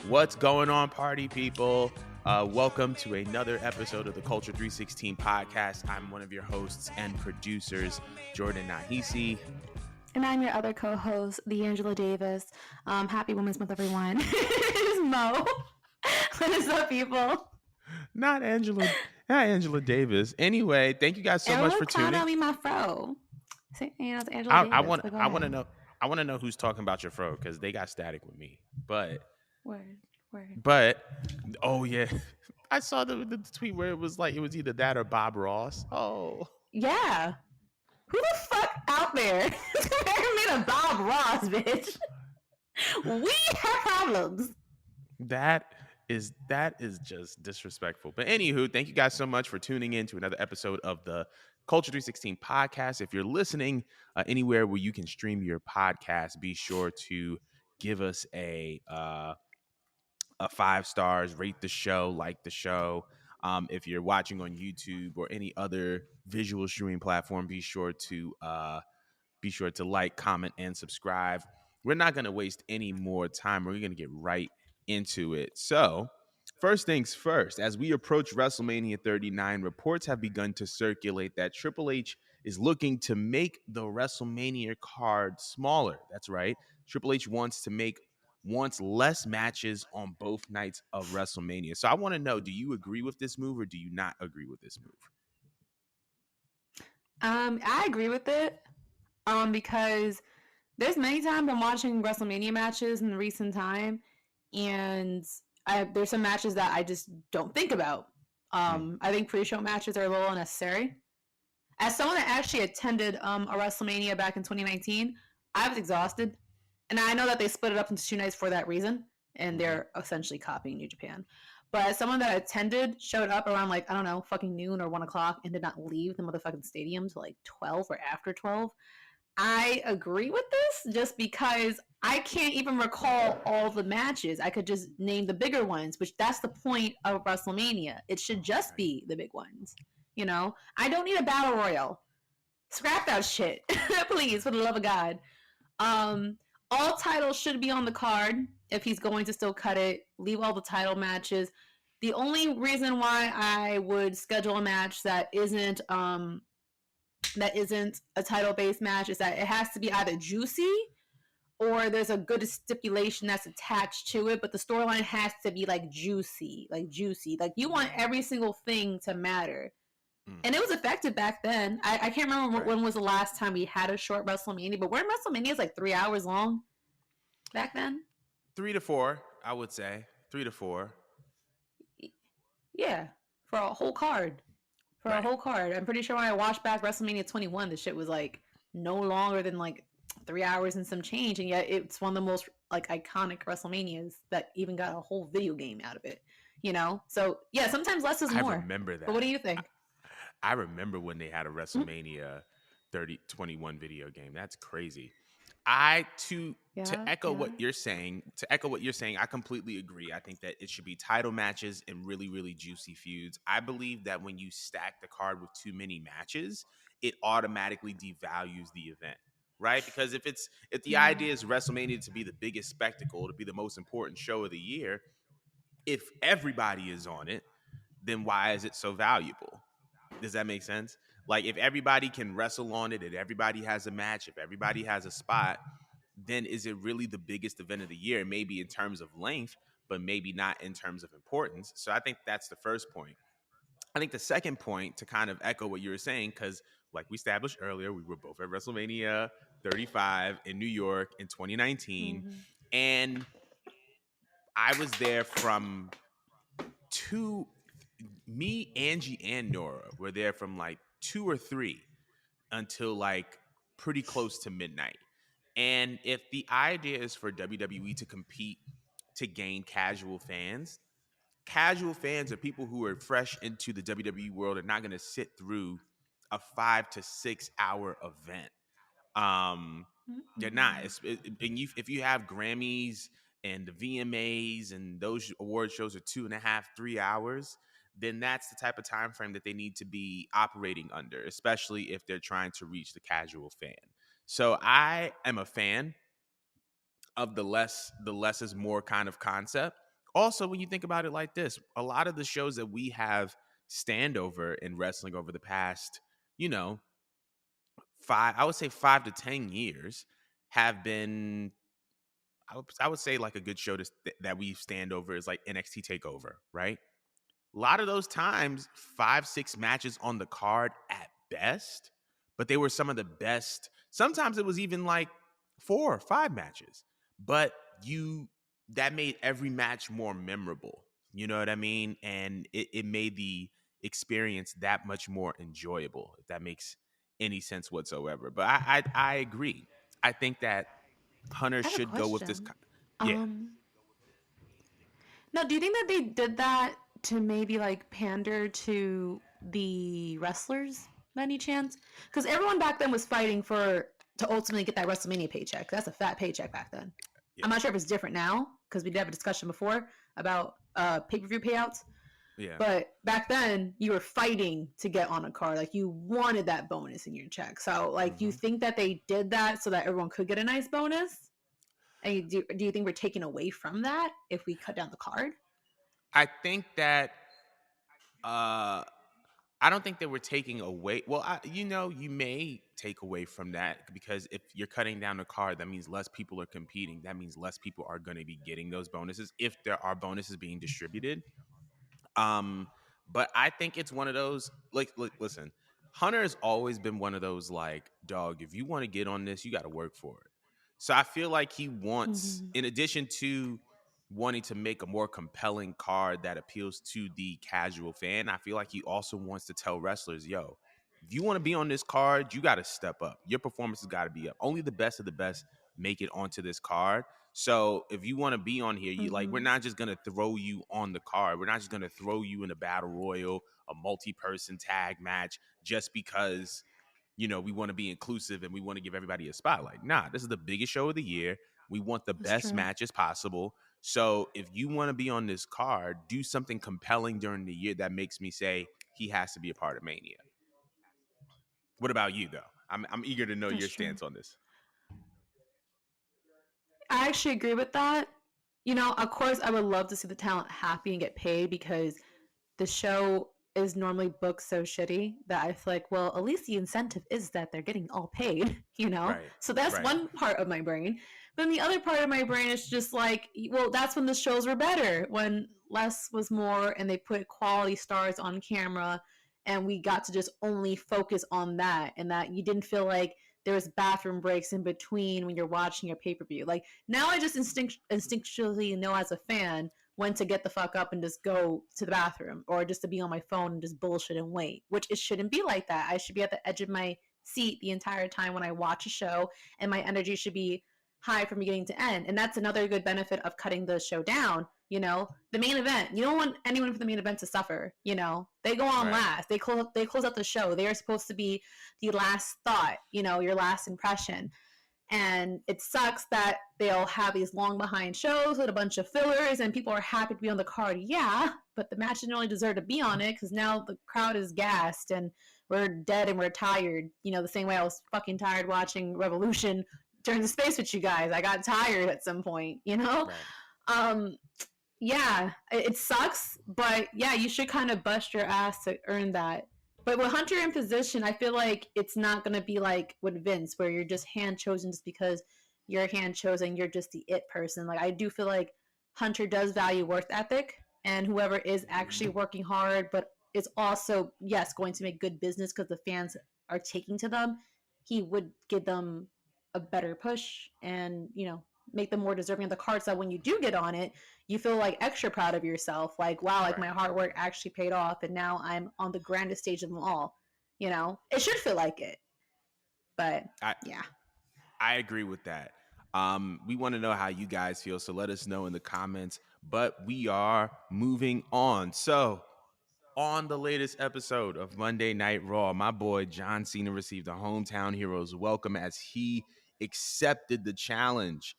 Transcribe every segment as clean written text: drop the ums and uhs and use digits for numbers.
What's going on, party people? Welcome to another episode of the Culture 316 podcast. I'm one of your hosts and producers, Jordan Nahisi. And I'm your other co-host, D'Angela Davis. Happy Women's Month, everyone. It's Mo. What is up, people? Not Angela Davis. Anyway, thank you guys so much for tuning. On me, my fro. It's Angela Davis. I want to know. I want to know who's talking about your fro because they got static with me. But word. Oh yeah, I saw the tweet where it was either that or Bob Ross. Oh yeah. Who the fuck out there made a Bob Ross, bitch? We have problems. That is just disrespectful. But anywho, thank you guys so much for tuning in to another episode of the Culture 316 podcast. If you're listening anywhere where you can stream your podcast, be sure to give us a 5 stars, rate the show, like the show. If you're watching on YouTube or any other visual streaming platform, be sure to like, comment, and subscribe. We're not going to waste any more time. We're going to get right into it. So, first things first, as we approach WrestleMania 39, reports have begun to circulate that Triple H is looking to make the WrestleMania card smaller. That's right. Triple H wants less matches on both nights of WrestleMania. So I want to know, do you agree with this move or do you not agree with this move? I agree with it. Because there's many times I'm watching WrestleMania matches in recent time, and there's some matches that I just don't think about. I think pre-show matches are a little unnecessary. As someone that actually attended a WrestleMania back in 2019, I was exhausted. And I know that they split it up into 2 nights for that reason, and they're essentially copying New Japan. But as someone that attended, showed up around fucking noon or 1 o'clock and did not leave the motherfucking stadium till 12 or after 12, I agree with this just because I can't even recall all the matches. I could just name the bigger ones, which that's the point of WrestleMania. It should just be the big ones. You know, I don't need a battle royal. Scrap that shit, please, for the love of God. All titles should be on the card if he's going to still cut it. Leave all the title matches. The only reason why I would schedule a match that isn't a title-based match is that it has to be either juicy or there's a good stipulation that's attached to it, but the storyline has to be juicy. Like you want every single thing to matter. And it was effective back then. I can't remember when was the last time we had a short WrestleMania, but weren't WrestleManias 3 hours long back then? 3 to 4, I would say. 3 to 4. Yeah, for a whole card. A whole card. I'm pretty sure when I watched back WrestleMania 21, the shit was no longer than 3 hours and some change, and yet it's one of the most iconic WrestleManias that even got a whole video game out of it. You know, so yeah, sometimes less is more. I remember that. But what do you think? I remember when they had a WrestleMania 21 video game. That's crazy. To echo what you're saying, I completely agree. I think that it should be title matches and really, really juicy feuds. I believe that when you stack the card with too many matches, it automatically devalues the event, right? Because if the idea is WrestleMania to be the biggest spectacle, to be the most important show of the year, if everybody is on it, then why is it so valuable? Does that make sense? Like, if everybody can wrestle on it, if everybody has a match, if everybody has a spot, then is it really the biggest event of the year? Maybe in terms of length, but maybe not in terms of importance. So I think that's the first point. I think the second point, to kind of echo what you were saying, because like we established earlier, we were both at WrestleMania 35 in New York in 2019. And I was there from me, Angie, and Nora were there from 2 or 3 until pretty close to midnight. And if the idea is for WWE to compete to gain casual fans are people who are fresh into the WWE world and not going to sit through a 5 to 6 hour event. They're not. If you have Grammys and the VMAs and those award shows are 2.5, 3 hours, then that's the type of time frame that they need to be operating under, especially if they're trying to reach the casual fan. So I am a fan of the less is more kind of concept. also, when you think about it like this, a lot of the shows that we have stand over in wrestling over the past, you know, I would say 5 to 10 years have been, I would say like a good show that we stand over is like NXT Takeover, right? A lot of those times, 5, 6 matches on the card at best, but they were some of the best. Sometimes it was even like 4 or 5 matches, but that made every match more memorable. You know what I mean? And it made the experience that much more enjoyable, if that makes any sense whatsoever. But I agree. I think that Hunter I have a should go with this. question. Yeah, Um, no, do you think that they did that to maybe like pander to the wrestlers by any chance? Because everyone back then was fighting for to ultimately get that WrestleMania paycheck. That's a fat paycheck back then. I'm yeah, not sure if it's different now because we did have a discussion before about pay-per-view payouts. yeah. But back then, you were fighting to get on a card. Like you wanted that bonus in your check. So, like, you Hmm. think that they did that so that everyone could get a nice bonus? And do you think we're taking away from that if we cut down the card? I think that uh I don't think that we're taking away. Well, you may take away from that because if you're cutting down the card, that means less people are competing. That means less people are going to be getting those bonuses if there are bonuses being distributed. Um, but I think it's one of those like, look, listen, Hunter has always been one of those like, dog, if you want to get on this, you got to work for it. So I feel like he wants, Mm-hmm. in addition to wanting to make a more compelling card that appeals to the casual fan, I feel like he also wants to tell wrestlers, yo, if you want to be on this card, you got to step up. Your performance has got to be up. Only the best of the best make it onto this card. So if you want to be on here, we're Mm-hmm. not just gonna throw you on the card. We're not just gonna throw you in a battle royal, a multi-person tag match, just because we want to be inclusive and we want to give everybody a spotlight. Nah, this is the biggest show of the year. We want the That's best true. matches possible. So if you want to be on this card, do something compelling during the year that makes me say he has to be a part of Mania. What about you though? I'm eager to know That's your true. stance on this. I actually agree with that. Of course, I would love to see the talent happy and get paid because the show is normally booked so shitty that I feel like, well, at least the incentive is that they're getting all paid, you know? Right. So that's Right. one part of my brain. Then the other part of my brain is just like, well, that's when the shows were better, when less was more and they put quality stars on camera and we got to just only focus on that and that you didn't feel like there was bathroom breaks in between when you're watching a pay-per-view. Like now I just instinctually know as a fan when to get the fuck up and just go to the bathroom or just to be on my phone and just bullshit and wait, which it shouldn't be like that. I should be at the edge of my seat the entire time when I watch a show and my energy should be high from beginning to end. And that's another good benefit of cutting the show down. The main event, you don't want anyone from the main event to suffer. They go on Right. last. They close out the show. They are supposed to be the last thought, your last impression. And it sucks that they'll have these long behind shows with a bunch of fillers and people are happy to be on the card. Yeah, but the match didn't really deserve to be on it because now the crowd is gassed and we're dead and we're tired. The same way I was fucking tired watching Revolution during the space with you guys. I got tired at some point. Right. Um, yeah, it sucks, but yeah, you should kind of bust your ass to earn that. But with Hunter in position, I feel like it's not going to be like with Vince, where you're just hand chosen just because you're hand chosen, you're just the it person. Like, I do feel like Hunter does value work ethic, and whoever is actually Hmm. working hard, but is also, yes, going to make good business because the fans are taking to them, he would give them a better push and, make them more deserving of the card so that when you do get on it, you feel like extra proud of yourself. Like, wow, like my Right. hard work actually paid off, and now I'm on the grandest stage of them all. It should feel like it, but I yeah. I agree with that. We want to know how you guys feel, so let us know in the comments. But we are moving on. So, on the latest episode of Monday Night Raw, my boy John Cena received a hometown hero's welcome as he accepted the challenge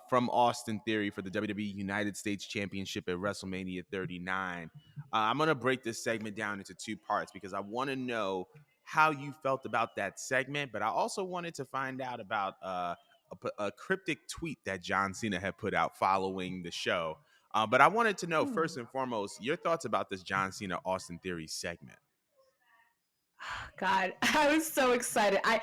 from Austin Theory for the WWE United States Championship at WrestleMania 39. I'm going to break this segment down into 2 parts because I want to know how you felt about that segment, but I also wanted to find out about a cryptic tweet that John Cena had put out following the show. But I wanted to know first and foremost your thoughts about this John Cena Austin Theory segment. God, I was so excited. I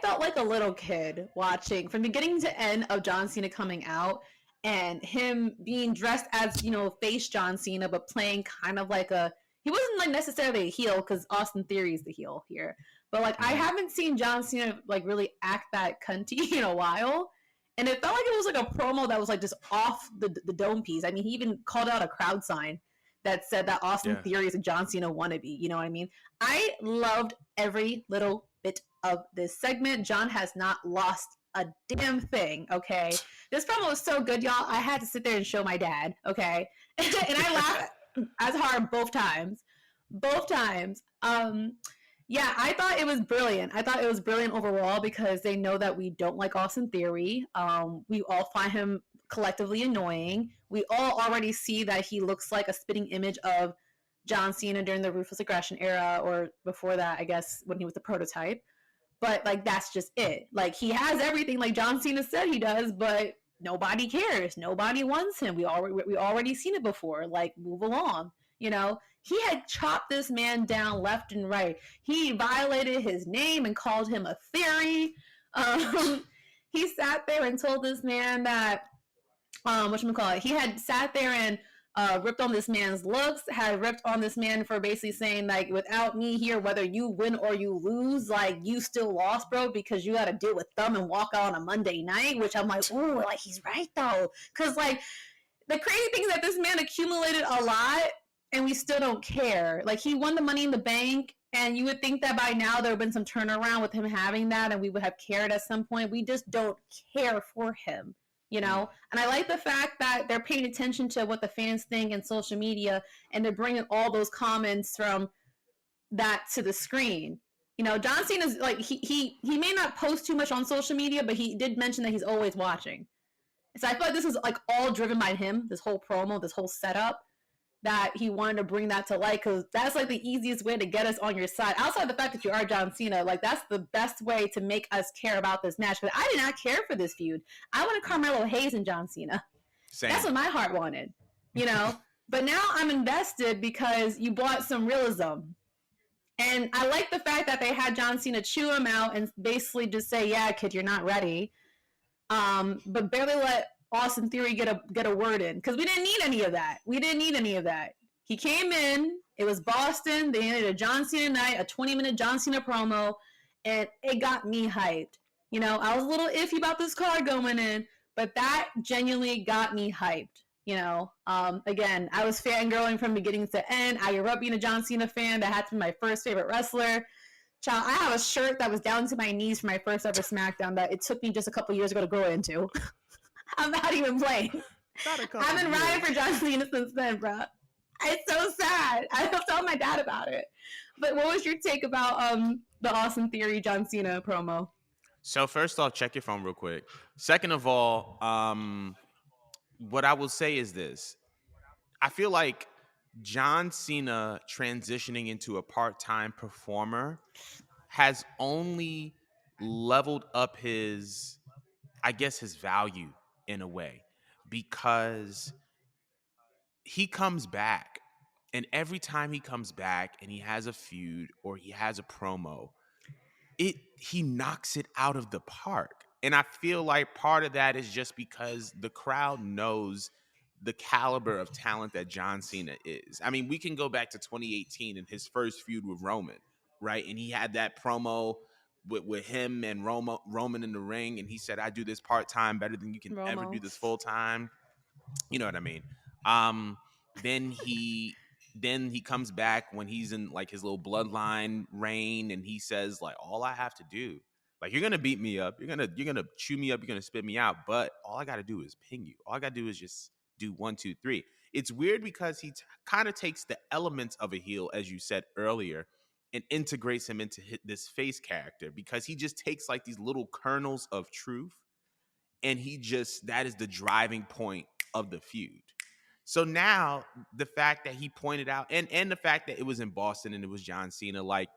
felt like a little kid watching from beginning to end of John Cena coming out and him being dressed as, face John Cena, but playing kind of like he wasn't like necessarily a heel because Austin Theory is the heel here. But like I haven't seen John Cena like really act that cunty in a while. And it felt like it was like a promo that was like just off the dome piece. I mean, he even called out a crowd sign that said that Austin Theory is a John Cena wannabe. You know what I mean? I loved every little bit of this segment. John has not lost a damn thing, okay? This promo was so good, y'all. I had to sit there and show my dad, okay? And I laughed as hard both times. Both times. Yeah, I thought it was brilliant. I thought it was brilliant overall because they know that we don't like Austin Theory. We all find him collectively annoying. We all already see that he looks like a spitting image of John Cena during the Ruthless Aggression era, or before that, I guess, when he was the prototype. But like that's just it. Like he has everything like John Cena said he does, but nobody cares. Nobody wants him. We already seen it before. Like move along. He had chopped this man down left and right. He violated his name and called him a theory. He sat there and told this man that whatchamacallit, he had sat there and ripped on this man's looks, had ripped on this man for basically saying, like, without me here, whether you win or you lose, like, you still lost, bro, because you got to deal with them and walk out on a Monday night, which I'm like, ooh, like, he's right, though. Because, like, the crazy thing is that this man accumulated a lot, and we still don't care. Like, he won the Money in the Bank, and you would think that by now there would have been some turnaround with him having that, and we would have cared at some point. We just don't care for him. And I like the fact that they're paying attention to what the fans think in social media, and they're bringing all those comments from that to the screen. John Cena's like he may not post too much on social media, but he did mention that he's always watching. So I feel like this is like all driven by him, this whole promo, this whole setup, that he wanted to bring that to light, because that's like the easiest way to get us on your side. Outside the fact that you are John Cena, like that's the best way to make us care about this match. Because I did not care for this feud. I wanted Carmelo Hayes and John Cena. Same. That's what my heart wanted, But now I'm invested because you brought some realism. And I like the fact that they had John Cena chew him out and basically just say, "Yeah, kid, you're not ready." But barely let Austin Theory get a word in, because we didn't need any of that. He came in. It was Boston. They ended a John Cena night, a 20-minute John Cena promo, and it got me hyped. I was a little iffy about this card going in, but that genuinely got me hyped. Again, I was fangirling from beginning to end. I grew up being a John Cena fan. That had to be my first favorite wrestler. Child, I have a shirt that was down to my knees for my first ever SmackDown that it took me just a couple years ago to grow into. I'm not even playing. I've been riding for John Cena since then, bro. It's so sad. I was telling my dad about it. But what was your take about the Austin Theory John Cena promo? So first off, check your phone real quick. Second of all, what I will say is this. I feel like John Cena transitioning into a part-time performer has only leveled up his value in a way, because he comes back, and every time he comes back and he has a feud or he has a promo, he knocks it out of the park. And I feel like part of that is just because the crowd knows the caliber of talent that John Cena is. I mean, we can go back to 2018 and his first feud with Roman, right? And he had that promo with him and Roman in the ring, and he said, "I do this part-time better than you can ever do this full-time." You know what I mean? Then he comes back when he's in like his little bloodline reign, and he says, like, all I have to do, like, you're gonna beat me up, you're gonna chew me up, you're gonna spit me out, but all I gotta do is ping you. All I gotta do is just do 1, 2, 3. It's weird because he kind of takes the elements of a heel, as you said earlier, and integrates him into this face character, because he just takes like these little kernels of truth, and that is the driving point of the feud. So now the fact that he pointed out, and the fact that it was in Boston and it was John Cena, like,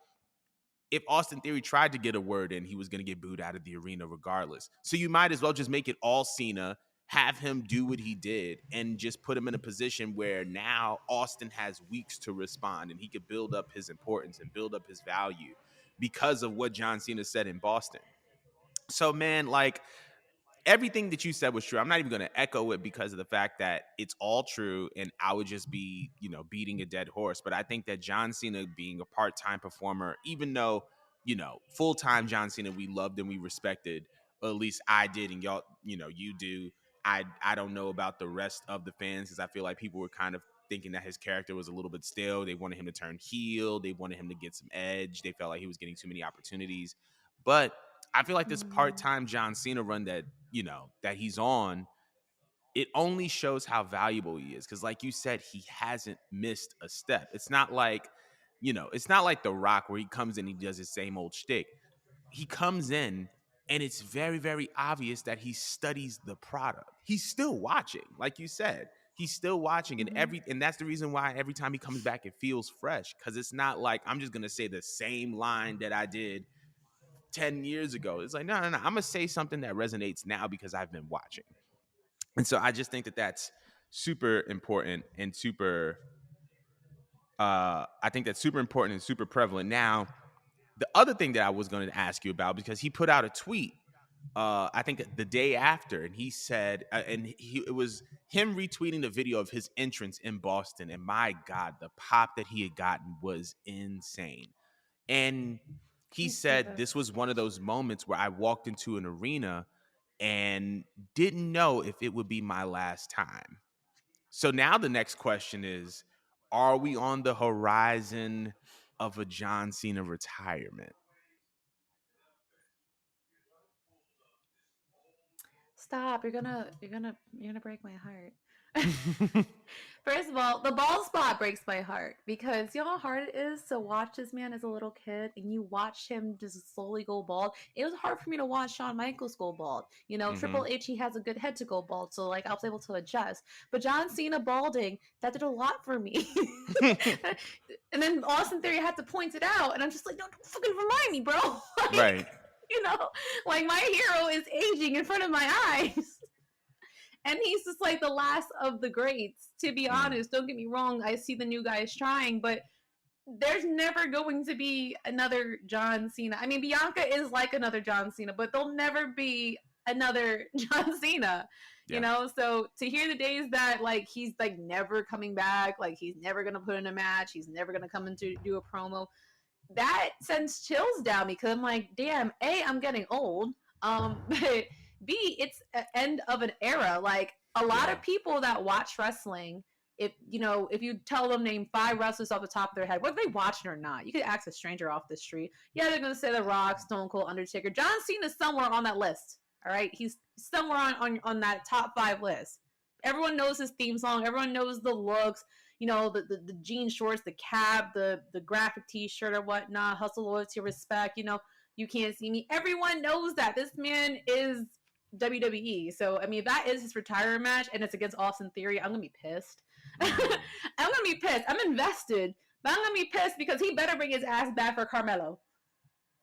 if Austin Theory tried to get a word in, he was going to get booed out of the arena regardless. So you might as well just make it all Cena, have him do what he did and just put him in a position where now Austin has weeks to respond and he could build up his importance and build up his value because of what John Cena said in Boston. So, man, like, everything that you said was true. I'm not even going to echo it because of the fact that it's all true and I would just be, beating a dead horse. But I think that John Cena being a part-time performer, even though, full-time John Cena we loved and we respected, or at least I did, and y'all, you do. I don't know about the rest of the fans because I feel like people were kind of thinking that his character was a little bit stale. They wanted him to turn heel. They wanted him to get some edge. They felt like he was getting too many opportunities. But I feel like this Mm-hmm. part-time John Cena run that that he's on, it only shows how valuable he is. Cause like you said, he hasn't missed a step. It's not like The Rock where he comes in, he does his same old shtick. He comes in and it's very, very obvious that he studies the product. He's still watching, like you said. He's still watching, and Mm-hmm. that's the reason why every time he comes back, it feels fresh. Cause it's not like I'm just gonna say the same line that I did 10 years ago. It's like, no, no, no. I'm going to say something that resonates now because I've been watching. And so I just think that that's super important and I think that's super important and super prevalent. Now, the other thing that I was going to ask you about, because he put out a tweet, I think the day after, and he said, it was him retweeting the video of his entrance in Boston. And my God, the pop that he had gotten was insane. And he I see said, that. this was one of those moments where I walked into an arena and didn't know if it would be my last time. So now the next question is, are we on the horizon of a John Cena retirement? Stop. You're gonna break my heart. First of all, the bald spot breaks my heart because you know how hard it is to watch this man as a little kid and you watch him just slowly go bald. It was hard for me to watch Shawn Michaels go bald. You know, Mm-hmm. Triple H, he has a good head to go bald, so like I was able to adjust. But John Cena balding, that did a lot for me. And then Austin Theory had to point it out, and I'm just like, no, don't fucking remind me, bro. Right. Like, you know, like my hero is aging in front of my eyes. And he's just like the last of the greats. To be Mm. honest, don't get me wrong, I see the new guys trying, but there's never going to be another John Cena. I mean, Bianca is like another John Cena, but there'll never be another John Cena. You Yeah. know, so to hear the days that like he's like never coming back, like he's never gonna put in a match, he's never gonna come in to do a promo, that sends chills down me because I'm like, damn, A, I'm getting old. But B, it's an end of an era. Like a lot Yeah. of people that watch wrestling, if you tell them name 5 wrestlers off the top of their head, whether they watch it or not, you could ask a stranger off the street. Yeah, they're gonna say The Rock, Stone Cold, Undertaker. John Cena's somewhere on that list. All right, he's somewhere on that top 5 list. Everyone knows his theme song. Everyone knows the looks, the jean shorts, the cap, the graphic T-shirt or whatnot, hustle, loyalty, respect. You can't see me. Everyone knows that this man is WWE. So I mean, if that is his retirement match and it's against Austin Theory, I'm gonna be pissed. I'm Mm. gonna be pissed. I'm invested, but I'm gonna be pissed because he better bring his ass back for Carmelo.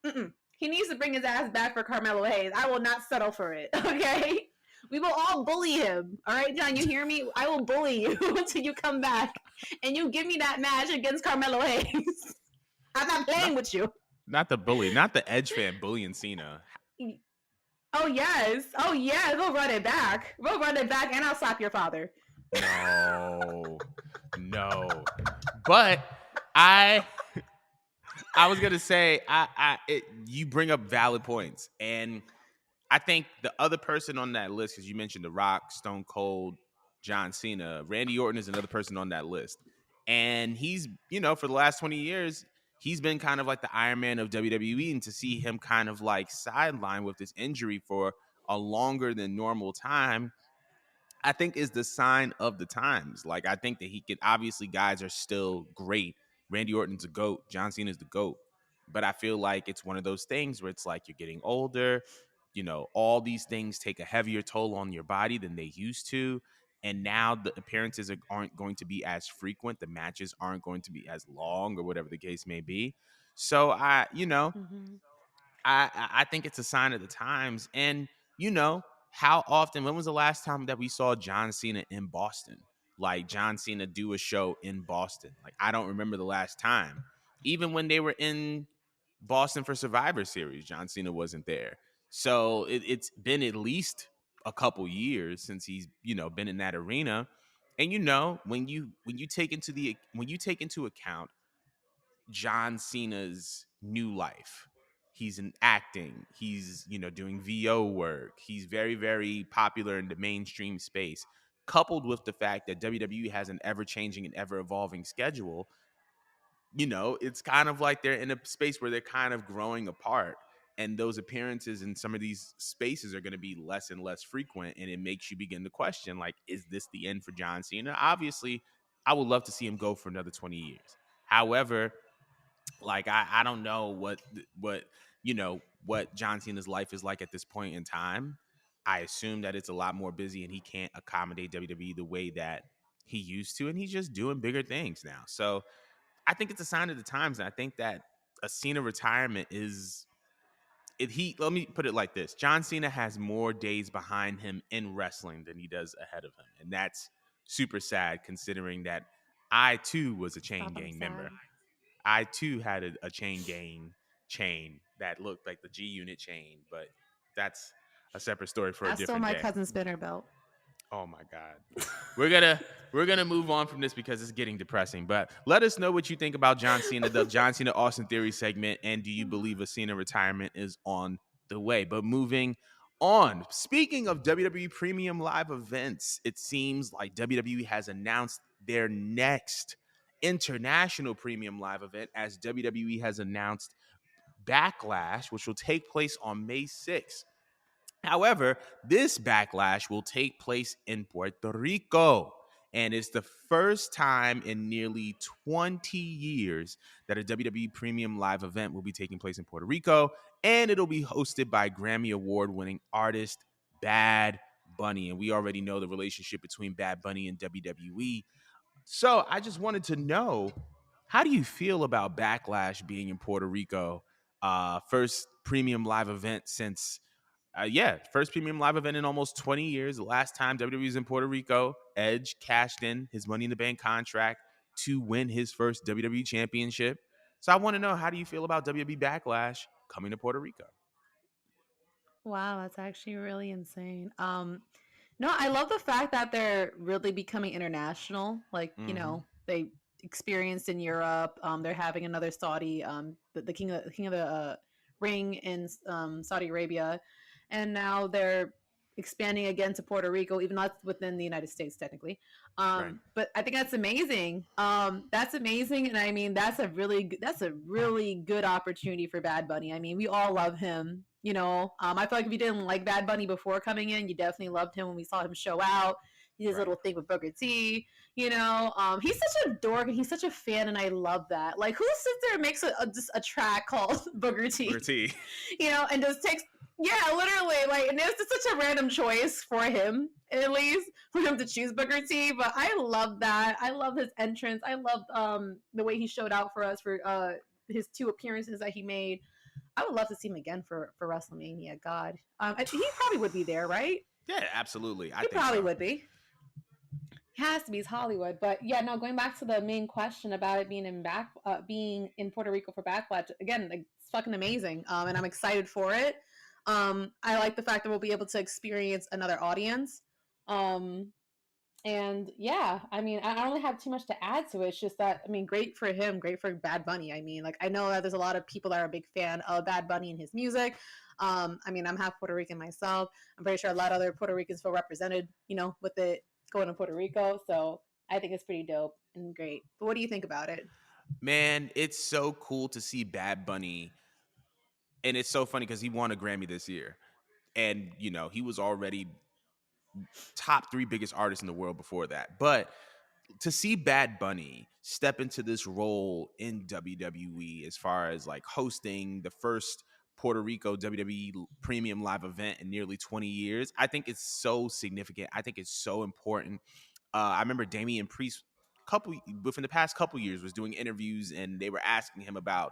Mm-mm. He needs to bring his ass back for Carmelo Hayes. I will not settle for it. Okay. We will all bully him. All right, John, you hear me? I will bully you until you come back and you give me that match against Carmelo Hayes. I'm not playing Not, with you. not the bully, not the Edge fan bullying Cena. Oh yes. Oh yeah. We'll run it back. We'll run it back and I'll slap your father. No. No. But I was gonna say, you bring up valid points, and I think the other person on that list, because you mentioned The Rock, Stone Cold, John Cena, Randy Orton is another person on that list, and he's for the last 20 years he's been kind of like the Iron Man of WWE, and to see him kind of like sidelined with this injury for a longer than normal time, I think is the sign of the times. Like, I think that he could, obviously guys are still great. Randy Orton's a GOAT. John Cena's the GOAT. But I feel like it's one of those things where it's like you're getting older. All these things take a heavier toll on your body than they used to. And now the appearances aren't going to be as frequent. The matches aren't going to be as long, or whatever the case may be. So I Mm-hmm. I think it's a sign of the times. And, you know, how often, when was the last time that we saw John Cena in Boston? Like John Cena do a show in Boston? Like, I don't remember the last time. Even when they were in Boston for Survivor Series, John Cena wasn't there. So it's been at least a couple years since he's, been in that arena. And when you take into account John Cena's new life. He's in acting. He's, doing VO work. He's very, very popular in the mainstream space. Coupled with the fact that WWE has an ever changing and ever evolving schedule, it's kind of like they're in a space where they're kind of growing apart. And those appearances in some of these spaces are going to be less and less frequent. And it makes you begin to question, like, is this the end for John Cena? Obviously, I would love to see him go for another 20 years. However, like I don't know what John Cena's life is like at this point in time. I assume that it's a lot more busy and he can't accommodate WWE the way that he used to, and he's just doing bigger things now. So I think it's a sign of the times, and I think that a Cena retirement is it. He Let me put it like this: John Cena has more days behind him in wrestling than he does ahead of him, and that's super sad considering that I too was a Chain Stop, I'm Gang sad. member. I too had a chain gang chain that looked like the G Unit chain, but that's a separate story for a I stole different my day. cousin's spinner belt. Oh my God. We're gonna move on from this because it's getting depressing. But let us know what you think about John Cena, the John Cena Austin Theory segment, and do you believe a Cena retirement is on the way? But moving on. Speaking of WWE Premium Live events, it seems like WWE has announced their next international premium live event, as WWE has announced Backlash, which will take place on May 6th. However, this Backlash will take place in Puerto Rico. And it's the first time in nearly 20 years that a WWE Premium Live event will be taking place in Puerto Rico. And it'll be hosted by Grammy Award winning artist Bad Bunny. And we already know the relationship between Bad Bunny and WWE. So I just wanted to know, how do you feel about Backlash being in Puerto Rico? First premium live event since, first premium live event in almost 20 years. The last time WWE was in Puerto Rico, Edge cashed in his Money in the Bank contract to win his first WWE championship. So I want to know, how do you feel about WWE Backlash coming to Puerto Rico? Wow, that's actually really insane. No, I love the fact that they're really becoming international. Like, Mm-hmm. they experienced in Europe. They're having another Saudi, the king of the ring in Saudi Arabia, and now they're expanding again to Puerto Rico, even though that's within the United States technically. Right. But I think that's amazing. That's amazing, and I mean that's a really good opportunity for Bad Bunny. I mean, we all love him. I feel like if you didn't like Bad Bunny before coming in, you definitely loved him when we saw him show out. His Right. little thing with Booker T. He's such a dork and he's such a fan, and I love that. Like, who sits there and makes just a track called Booker Booker T? T. And just takes, yeah, literally, like, and it's just such a random choice for him, at least for him to choose Booker T. But I love that. I love his entrance. I love the way he showed out for us for his two appearances that he made. I would love to see him again for WrestleMania. God, he probably would be there, right? Yeah, absolutely. I He think probably so. would be. He has to be. It's Hollywood, but yeah, no. Going back to the main question about it being in Puerto Rico for Backlash again, like, it's fucking amazing, and I'm excited for it. I like the fact that we'll be able to experience another audience. Um, and yeah, I mean, I don't really have too much to add to it. It's just that, I mean, great for him, great for Bad Bunny. I mean, like, I know that there's a lot of people that are a big fan of Bad Bunny and his music. I mean, I'm half Puerto Rican myself. I'm pretty sure a lot of other Puerto Ricans feel represented, with it going to Puerto Rico. So I think it's pretty dope and great. But what do you think about it? Man, it's so cool to see Bad Bunny. And it's so funny because he won a Grammy this year. And, he was already top three biggest artists in the world before that. But to see Bad Bunny step into this role in WWE, as far as like hosting the first Puerto Rico WWE premium live event in nearly 20 years, I think it's so significant. I think it's so important. I remember Damian Priest within the past couple years was doing interviews, and they were asking him about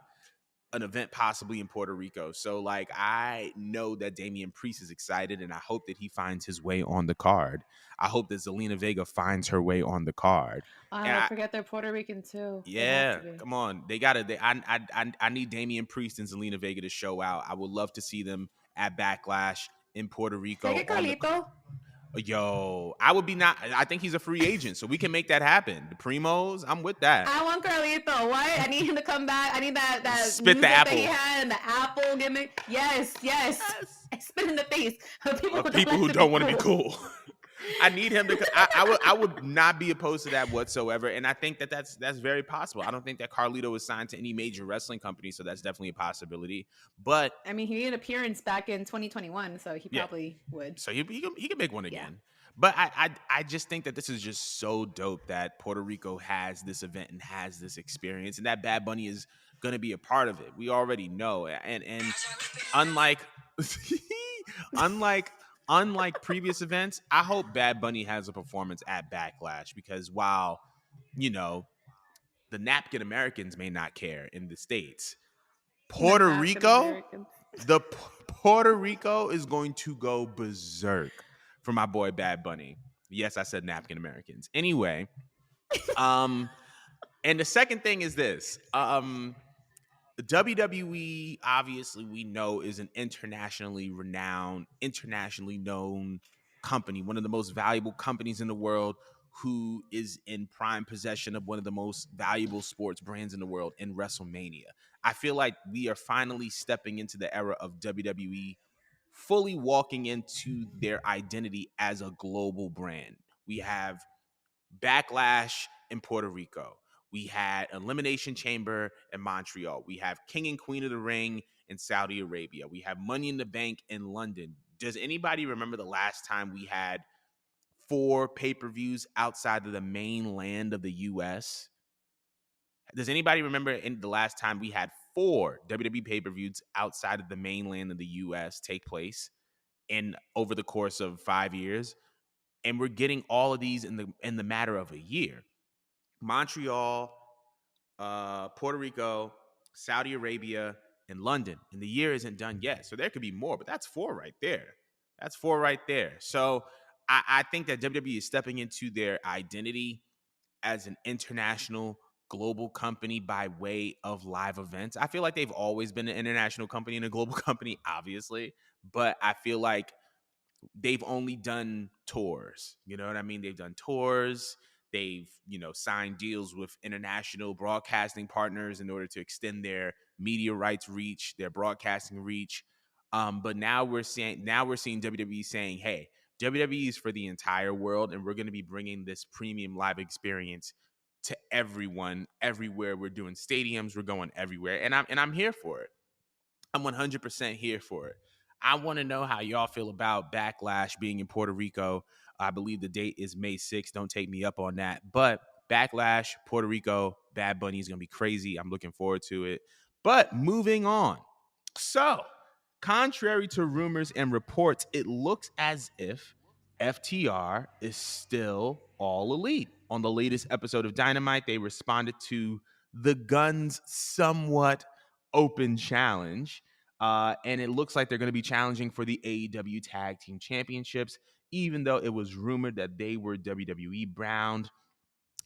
an event possibly in Puerto Rico. So like I know that Damian Priest is excited, and I hope that he finds his way on the card. I hope that Zelina Vega finds her way on the card. And I forget they're Puerto Rican too. They have yeah, to be. come on, they gotta. I need Damian Priest and Zelina Vega to show out. I would love to see them at Backlash in Puerto Can I Rico get on the. Carlito? Yo, I would be not. I think he's a free agent, so we can make that happen. The Primos, I'm with that. I want Carlito. What? I need him to come back. I need that Spit the music that he apple. had and the apple gimmick. Yes. Yes. I spit in the face of people Of who don't people like who to don't be want to be cool. cool. I need him to. I would not be opposed to that whatsoever, and I think that that's very possible. I don't think that Carlito is signed to any major wrestling company, so that's definitely a possibility. But I mean, he made an appearance back in 2021, so he yeah, probably would. so he can make one Yeah. again. But I just think that this is just so dope that Puerto Rico has this event and has this experience, and that Bad Bunny is going to be a part of it. We already know, and unlike unlike previous events, I hope Bad Bunny has a performance at Backlash, because while you know the napkin Americans may not care in the States, The Puerto napkin Rico, Americans. Puerto Rico is going to go berserk for my boy Bad Bunny. Yes, I said napkin Americans. Anyway, and the second thing is this. The WWE, obviously, we know is an internationally renowned, internationally known company, one of the most valuable companies in the world, who is in prime possession of one of the most valuable sports brands in the world in WrestleMania. I feel like we are finally stepping into the era of WWE fully walking into their identity as a global brand. We have Backlash in Puerto Rico. We had Elimination Chamber in Montreal. We have King and Queen of the Ring in Saudi Arabia. We have Money in the Bank in London. Does anybody remember the last time we had 4 pay-per-views outside of the mainland of the US? Does anybody remember in the last time we had 4 WWE pay-per-views outside of the mainland of the US take place in over the course of 5 years? And we're getting all of these in the matter of a year. Montreal, Puerto Rico, Saudi Arabia, and London. And the year isn't done yet. So there could be more, but that's 4 right there. That's 4 right there. So I think that WWE is stepping into their identity as an international global company by way of live events. I feel like they've always been an international company and a global company, obviously. But I feel like they've only done tours. You know what I mean? They've done tours. They've, signed deals with international broadcasting partners in order to extend their media rights reach, their broadcasting reach. But now we're seeing WWE saying, "Hey, WWE is for the entire world, and we're going to be bringing this premium live experience to everyone, everywhere. We're doing stadiums, we're going everywhere, and I'm here for it. I'm 100% here for it. I want to know how y'all feel about Backlash being in Puerto Rico. I believe the date is May 6th. Don't take me up on that. But Backlash, Puerto Rico, Bad Bunny is going to be crazy. I'm looking forward to it. But moving on. So, contrary to rumors and reports, it looks as if FTR is still all elite. On the latest episode of Dynamite, they responded to the Guns' somewhat open challenge. And it looks like they're going to be challenging for the AEW Tag Team Championships, even though it was rumored that they were WWE bound.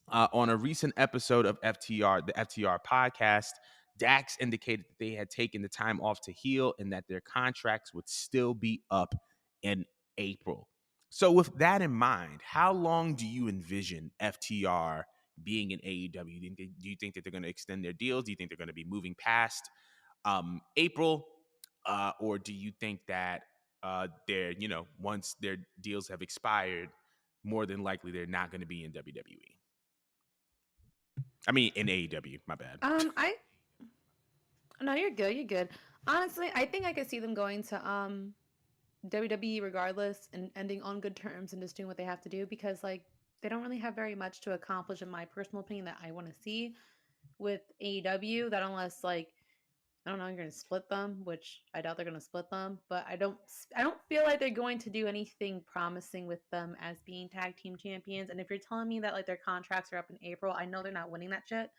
On a recent episode of the FTR podcast, Dax indicated that they had taken the time off to heal and that their contracts would still be up in April. So, with that in mind, how long do you envision FTR being in AEW? Do you think that they're going to extend their deals? Do you think they're going to be moving past April? Or do you think that once their deals have expired, more than likely they're not going to be in WWE? I mean, in AEW. My bad. I no, you're good. You're good. Honestly, I think I could see them going to WWE regardless and ending on good terms and just doing what they have to do because like they don't really have very much to accomplish in my personal opinion that I want to see with AEW. That unless like I don't know, you're going to split them, which I doubt they're going to split them, but I don't feel like they're going to do anything promising with them as being tag team champions. And if you're telling me that like their contracts are up in April, I know they're not winning that shit.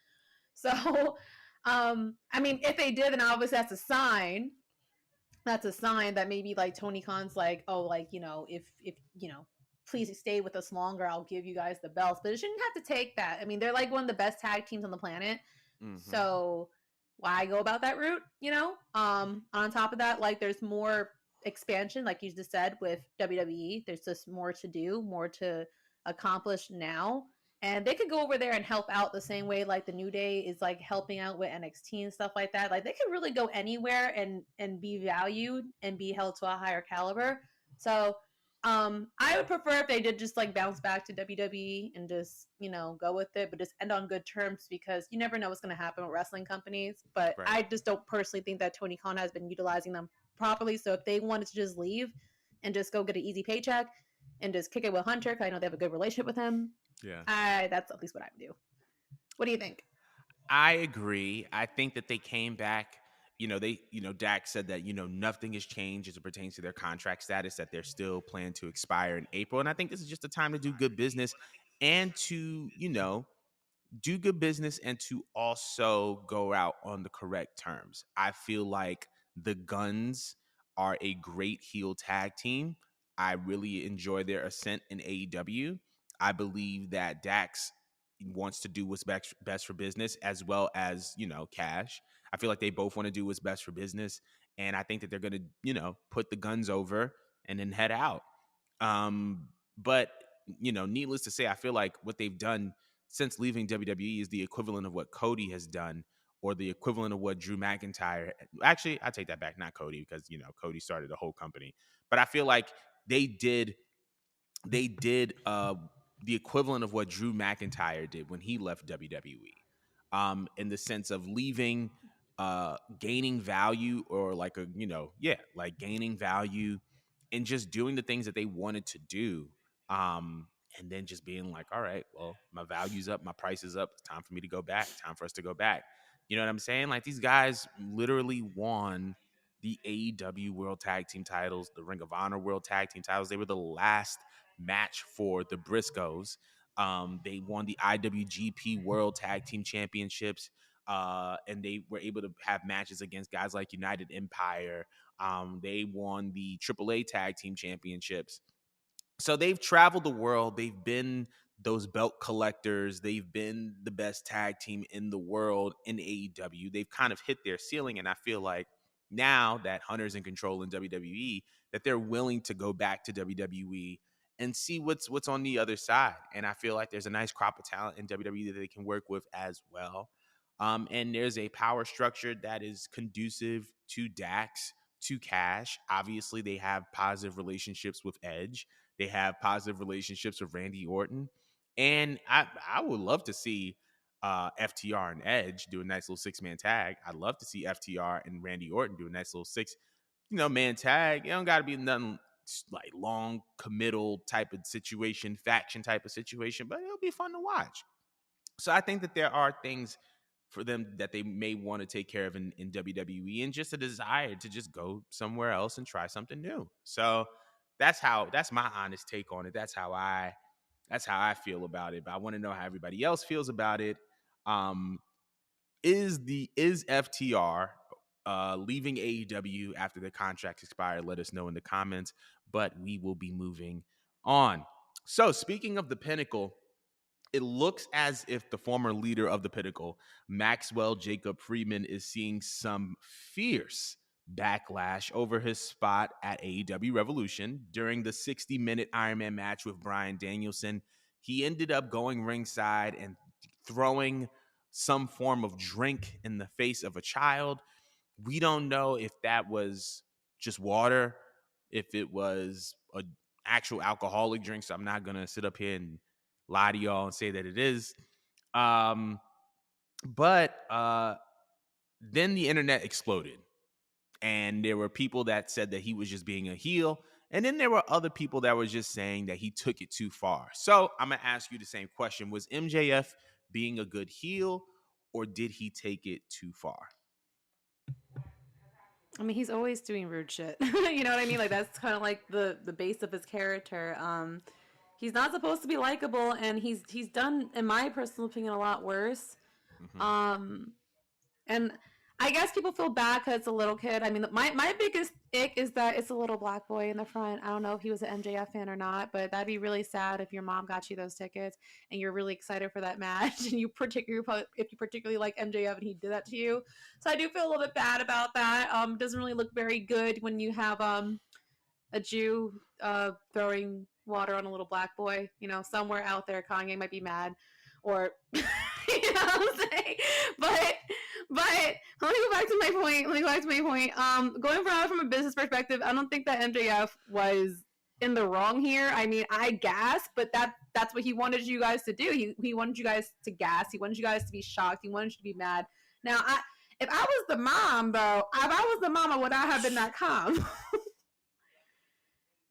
So I mean, if they did, then obviously that's a sign. That's a sign that maybe like Tony Khan's like, oh, like, if please stay with us longer, I'll give you guys the belts. But it shouldn't have to take that. I mean, they're like one of the best tag teams on the planet. Mm-hmm. So why go about that route? On top of that, like there's more expansion, like you just said, with WWE. There's just more to do, more to accomplish now. And they could go over there and help out the same way like the New Day is like helping out with NXT and stuff like that. Like they could really go anywhere and be valued and be held to a higher caliber. So I would prefer if they did just like bounce back to WWE and just, go with it, but just end on good terms because you never know what's going to happen with wrestling companies. But Right. I just don't personally think that Tony Khan has been utilizing them properly. So if they wanted to just leave and just go get an easy paycheck and just kick it with Hunter, because I know they have a good relationship with him, Yeah. that's at least what I would do. What do you think? I agree. I think that they came back. Dak said that, nothing has changed as it pertains to their contract status, that they're still planned to expire in April. And I think this is just a time to do good business and to, do good business and to also go out on the correct terms. I feel like the Guns are a great heel tag team. I really enjoy their ascent in AEW. I believe that Dax wants to do what's best for business as well as, cash. I feel like they both want to do what's best for business. And I think that they're going to, put the Guns over and then head out. But, needless to say, I feel like what they've done since leaving WWE is the equivalent of what Cody has done or the equivalent of what Drew McIntyre. Actually, I take that back, not Cody, because Cody started the whole company. But I feel like they did the equivalent of what Drew McIntyre did when he left WWE. In the sense of leaving, gaining value, or like like gaining value and just doing the things that they wanted to do. And then just being like, all right, well, my value's up, my price is up. It's time for me to go back. Time for us to go back. You know what I'm saying? Like these guys literally won the AEW World Tag Team titles, the Ring of Honor World Tag Team titles. They were the last match for the Briscoes. They won the IWGP World Tag Team Championships, and they were able to have matches against guys like United Empire. They won the AAA Tag Team Championships. So they've traveled the world. They've been those belt collectors. They've been the best tag team in the world in AEW. They've kind of hit their ceiling, and I feel like now that Hunter's in control in WWE, that they're willing to go back to WWE and see what's on the other side. And I feel like there's a nice crop of talent in WWE that they can work with as well. And there's a power structure that is conducive to Dax, to Cash. Obviously, they have positive relationships with Edge. They have positive relationships with Randy Orton. And I would love to see FTR and Edge do a nice little 6-man tag. I'd love to see FTR and Randy Orton do a nice little man tag. It don't got to be nothing like long committal type of situation, faction type of situation, but it'll be fun to watch. So I think that there are things for them that they may want to take care of in WWE, and just a desire to just go somewhere else and try something new. So that's my honest take on it. That's how I feel about it. But I want to know how everybody else feels about it. Um, is FTR leaving AEW after their contract expired? Let us know in the comments. But we will be moving on. So speaking of the Pinnacle, it looks as if the former leader of the Pinnacle, Maxwell Jacob Friedman, is seeing some fierce backlash over his spot at AEW Revolution during the 60-minute Iron Man match with Bryan Danielson. He ended up going ringside and throwing some form of drink in the face of a child. We don't know if that was just water, if it was an actual alcoholic drink. So I'm not going to sit up here and lie to y'all and say that it is. But then the internet exploded. And there were people that said that he was just being a heel. And then there were other people that were just saying that he took it too far. So I'm going to ask you the same question. Was MJF being a good heel, or did he take it too far? I mean, he's always doing rude shit. You know what I mean? Like that's kind of like the base of his character. He's not supposed to be likable, and he's done, in my personal opinion, a lot worse. Mm-hmm. Um, And I guess people feel bad because it's a little kid. I mean, my biggest ick is that it's a little black boy in the front. I don't know if he was an MJF fan or not, but that'd be really sad if your mom got you those tickets and you're really excited for that match, and if you particularly like MJF and he did that to you. So I do feel a little bit bad about that. Doesn't really look very good when you have a Jew throwing water on a little black boy. You know, somewhere out there, Kanye might be mad, or you know what I'm saying. But let me go back to my point. Going from a business perspective, I don't think that MJF was in the wrong here. I mean, I gas, but that's what he wanted you guys to do. He wanted you guys to gas. He wanted you guys to be shocked. He wanted you to be mad. Now, if I was the mom, though, if I was the mom, I would not have been that calm.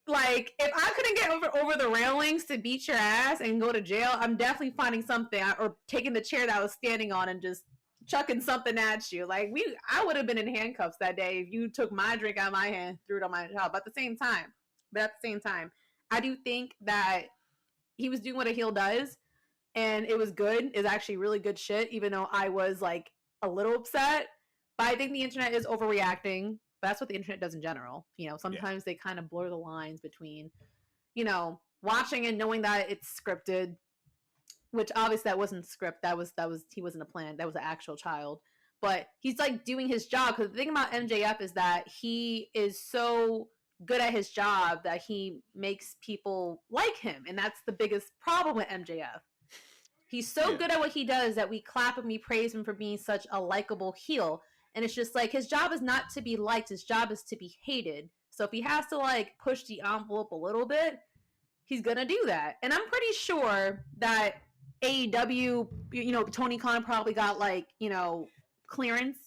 Like, if I couldn't get over the railings to beat your ass and go to jail, I'm definitely finding something, or taking the chair that I was standing on and just chucking something at you. Like, I would have been in handcuffs that day if you took my drink out of my hand, threw it on my child. But at the same time, I do think that he was doing what a heel does, and it was good. It's actually really good shit, even though I was like a little upset. But I think the internet is overreacting. That's what the internet does in general. You know, Yeah. sometimes they kind of blur the lines between, watching and knowing that it's scripted, which obviously that wasn't script. That was he wasn't a plan. That was an actual child. But he's like doing his job, because the thing about MJF is that he is so good at his job that he makes people like him, and that's the biggest problem with MJF. He's so Yeah. good at what he does that we clap and we praise him for being such a likable heel. And it's just like, his job is not to be liked, his job is to be hated. So if he has to like push the envelope a little bit, he's gonna do that. And I'm pretty sure that AEW, Tony Khan probably got like, clearance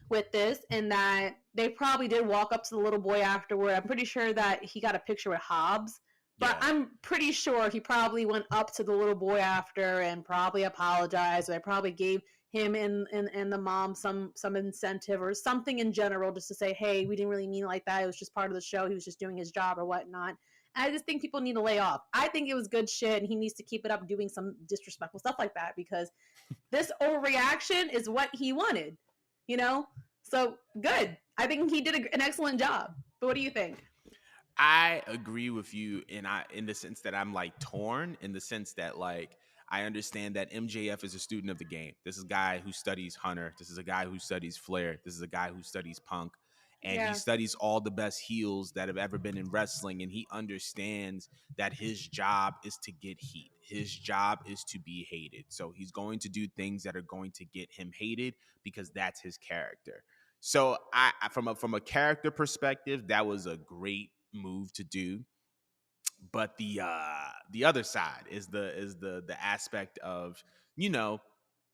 with this, and that they probably did walk up to the little boy afterward. I'm pretty sure that he got a picture with Hobbs, but Yeah. I'm pretty sure he probably went up to the little boy after and probably apologized. Or they probably gave him and the mom some incentive or something in general, just to say, hey, we didn't really mean it like that. It was just part of the show. He was just doing his job or whatnot. And I just think people need to lay off. I think it was good shit, and he needs to keep it up doing some disrespectful stuff like that, because this overreaction is what he wanted, you know? So good. I think he did an excellent job. But what do you think? I agree with you in the sense that I'm like torn, in the sense that like I understand that MJF is a student of the game. This is a guy who studies Hunter. This is a guy who studies Flair. This is a guy who studies Punk. And he Yeah. studies all the best heels that have ever been in wrestling. And he understands that his job is to get heat. His job is to be hated. So he's going to do things that are going to get him hated, because that's his character. So from a character perspective, that was a great move to do. But the other side is the aspect of, you know,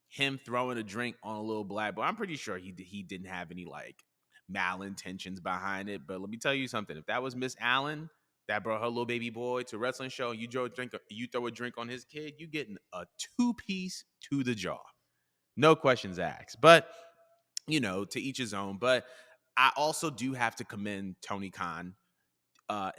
him throwing a drink on a little black boy. I'm pretty sure he didn't have any like malintentions behind it. But let me tell you something: if that was Miss Allen that brought her little baby boy to a wrestling show, and you throw a drink on his kid, you getting a 2-piece to the jaw, no questions asked. But to each his own. But I also do have to commend Tony Khan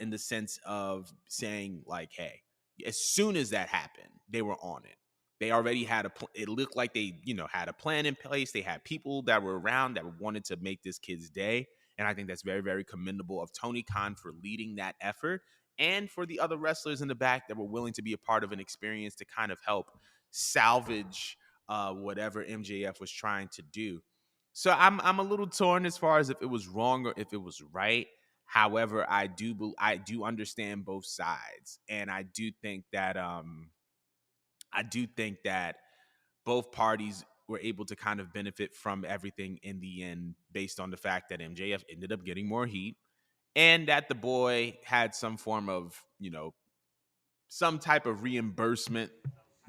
in the sense of saying like, hey, as soon as that happened, they were on it. They already had it looked like they, had a plan in place. They had people that were around that wanted to make this kid's day. And I think that's very, very commendable of Tony Khan for leading that effort, and for the other wrestlers in the back that were willing to be a part of an experience to kind of help salvage whatever MJF was trying to do. So I'm a little torn as far as if it was wrong or if it was right. However, I do understand both sides, and I do think that both parties were able to kind of benefit from everything in the end, based on the fact that MJF ended up getting more heat, and that the boy had some form of, some type of reimbursement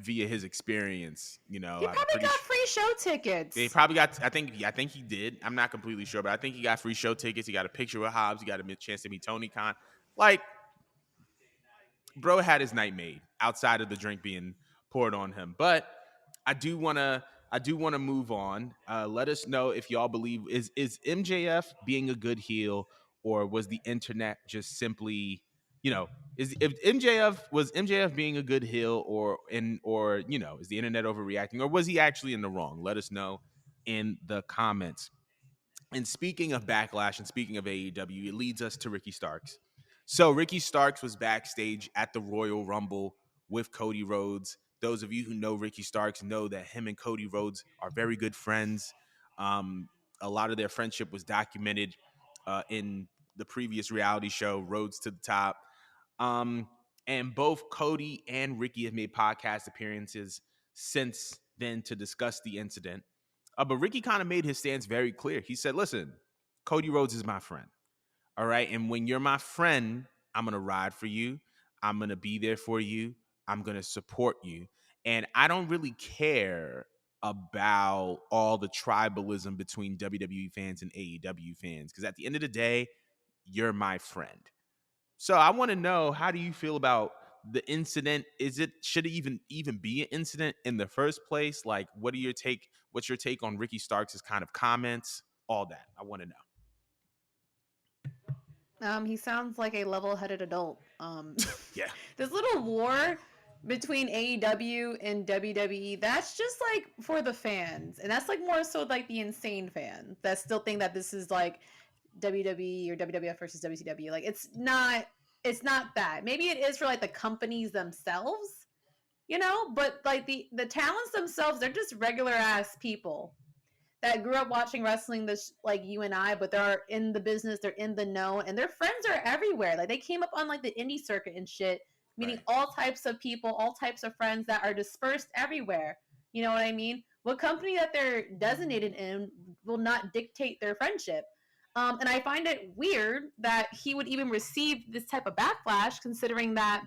via his experience. He I'm probably pretty got sure free show they tickets. probably got. I think he did. I'm not completely sure, but I think he got free show tickets. He got a picture with Hobbs. He got a chance to meet Tony Khan. Like, bro had his night made outside of the drink being poured on him. But I do wanna move on. Let us know if y'all believe is MJF being a good heel, or was the internet just simply, is MJF being a good heel, or is the internet overreacting, or was he actually in the wrong? Let us know in the comments. And speaking of backlash and speaking of AEW, it leads us to Ricky Starks. So Ricky Starks was backstage at the Royal Rumble with Cody Rhodes. Those of you who know Ricky Starks know that him and Cody Rhodes are very good friends. A lot of their friendship was documented in the previous reality show, Rhodes to the Top. And both Cody and Ricky have made podcast appearances since then to discuss the incident. But Ricky kind of made his stance very clear. He said, listen, Cody Rhodes is my friend. All right. And when you're my friend, I'm going to ride for you. I'm going to be there for you. I'm going to support you. And I don't really care about all the tribalism between WWE fans and AEW fans, because at the end of the day, you're my friend. So I want to know, how do you feel about the incident? Should it even be an incident in the first place? Like, what's your take on Ricky Starks' kind of comments? All that. I want to know. He sounds like a level-headed adult. Yeah. This little war between AEW and WWE, that's just like for the fans. And that's like more so like the insane fan that still think that this is like WWE or WWF versus WCW. Like it's not that. Maybe it is for like the companies themselves, but like the talents themselves, they're just regular ass people that grew up watching wrestling this like you and I, but they're in the business, they're in the know, and their friends are everywhere. Like they came up on like the indie circuit and shit, meeting Right. all types of people, all types of friends that are dispersed everywhere. You know what I mean? What company that they're designated in will not dictate their friendship. And I find it weird that he would even receive this type of backlash, considering that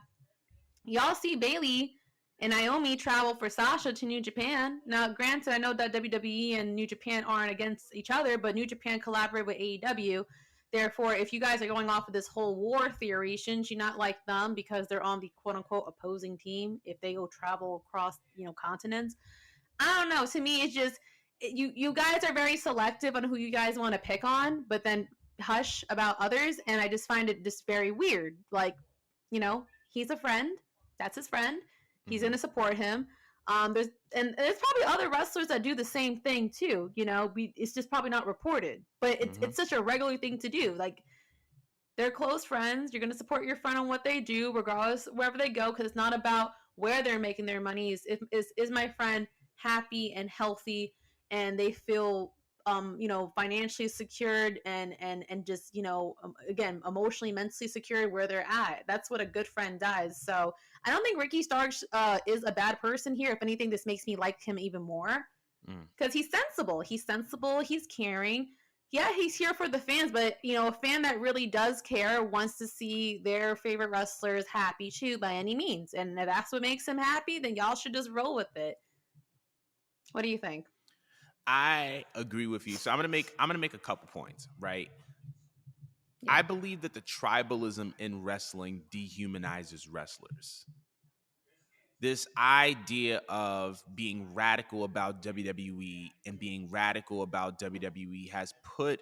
y'all see Bailey and Naomi travel for Sasha to New Japan. Now, granted, I know that WWE and New Japan aren't against each other, but New Japan collaborate with AEW. Therefore, if you guys are going off of this whole war theory, shouldn't you not like them because they're on the quote unquote opposing team if they go travel across, continents? I don't know. To me, it's just you guys are very selective on who you guys want to pick on, but then hush about others, and I just find it just very weird. Like, he's a friend. That's his friend. He's Mm-hmm. going to support him. There's probably other wrestlers that do the same thing too. It's just probably not reported, but it's Mm-hmm. it's such a regular thing to do. Like they're close friends. You're going to support your friend on what they do, regardless wherever they go, because it's not about where they're making their money. Is my friend happy and healthy, and they feel financially secured and just again emotionally, mentally secured where they're at. That's what a good friend does. So I don't think Ricky Starks is a bad person here. If anything, this makes me like him even more because he's sensible. He's caring. Yeah, he's here for the fans, but a fan that really does care wants to see their favorite wrestlers happy too by any means. And if that's what makes him happy, then y'all should just roll with it. What do you think? I agree with you. So I'm gonna make a couple points, right? Yeah. I believe that the tribalism in wrestling dehumanizes wrestlers. This idea of being radical about WWE and being radical about WWE has put,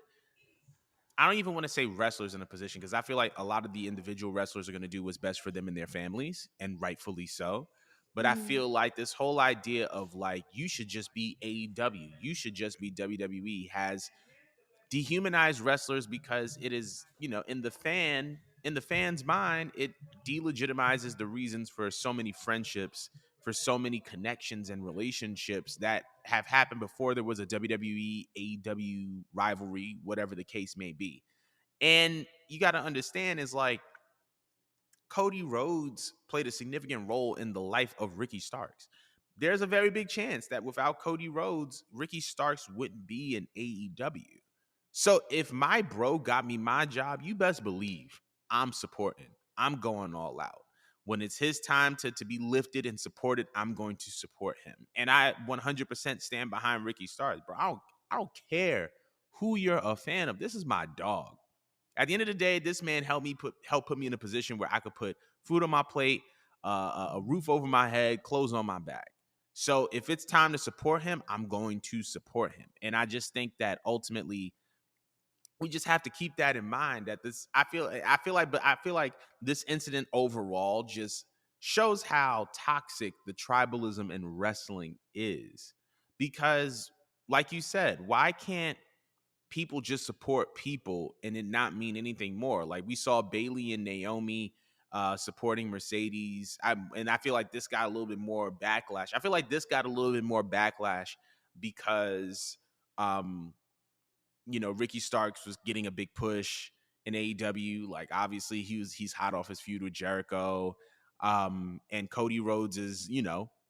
I don't even want to say wrestlers in a position, because I feel like a lot of the individual wrestlers are going to do what's best for them and their families, and rightfully so. But I Mm-hmm. feel like this whole idea of like, you should just be AEW, you should just be WWE, has dehumanized wrestlers, because it is, in the fan's mind, it delegitimizes the reasons for so many friendships, for so many connections and relationships that have happened before there was a WWE AEW rivalry, whatever the case may be. And you got to understand is like, Cody Rhodes played a significant role in the life of Ricky Starks. There's a very big chance that without Cody Rhodes, Ricky Starks wouldn't be in AEW. So if my bro got me my job, you best believe I'm supporting. I'm going all out. When it's his time to be lifted and supported, I'm going to support him. And I 100% stand behind Ricky Starks, bro. I don't care who you're a fan of. This is my dog. At the end of the day, this man helped put me in a position where I could put food on my plate, a roof over my head, clothes on my back. So if it's time to support him, I'm going to support him. And I just think that ultimately we just have to keep that in mind, that this, I feel like this incident overall just shows how toxic the tribalism in wrestling is. Because like you said, why can't people just support people and it not mean anything more? Like we saw Bailey and Naomi supporting Mercedes. And I feel like this got a little bit more backlash. I feel like this got a little bit more backlash because um, Ricky Starks was getting a big push in AEW. Like obviously he's hot off his feud with Jericho. And Cody Rhodes is,